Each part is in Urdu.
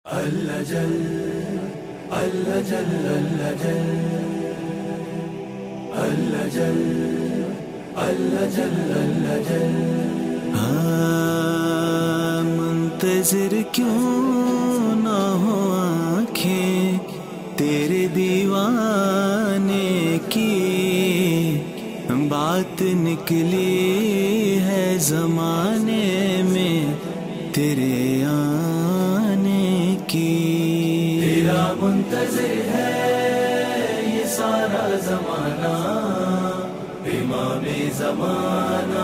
اللہ جل اللہ جل اللہ جل اللہ جل اللہ جل اللہ جل منتظر کیوں نہ ہو آنکھیں تیرے دیوانے کی، بات نکلی ہے زمانے میں تیرے آنے کی۔ تیرا منتظر ہے یہ سارا زمانہ، امام زمانہ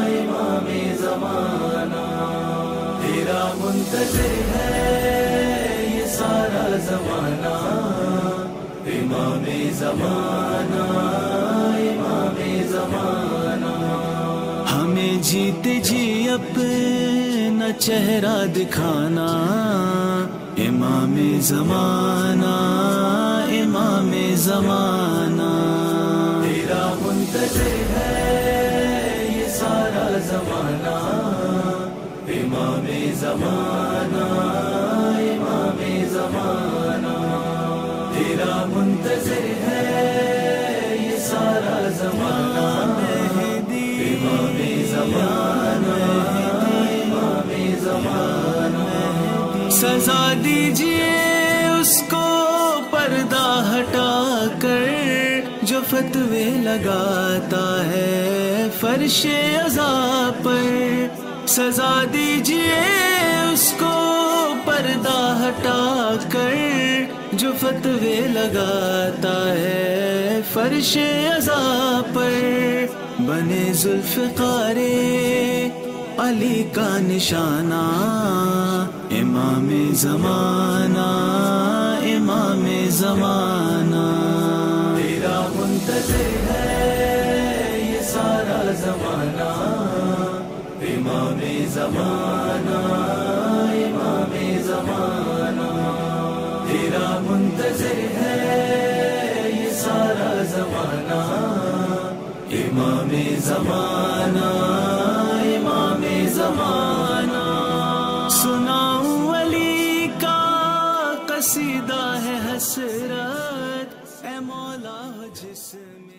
امام زمانہ۔ تیرا منتظر ہے یہ سارا زمانہ، امام زمانہ امام زمانہ۔ ہمیں جیتے جی اپنا چہرہ دکھانا، امام زمانہ امام زمانہ۔ تیرا منتظر ہے یہ سارا زمانہ، امام زمانہ امام زمانہ۔ تیرا منتظر ہے یہ سارا زمانہ، امام زمانہ امام زمانہ۔ سزا دیجئے اس کو پردہ ہٹا کر جو فتوے لگاتا ہے فرش عذاب پر۔ سزا دیجئے اس کو پردہ ہٹا کر جو فتوے لگاتا ہے فرش عذاب پر۔ بنے ذوالفقار علی کا نشانہ، امام زمانہ امام زمانہ۔ تیرا منتظر ہے یہ سارا زمانہ، امام زمانہ امام زمانہ۔ تیرا منتظر ہے یہ سارا زمانہ، امام زمانہ امام زمانہ۔ سناؤں علی کا قصیدہ ہے حسرت، اے مولا جس میں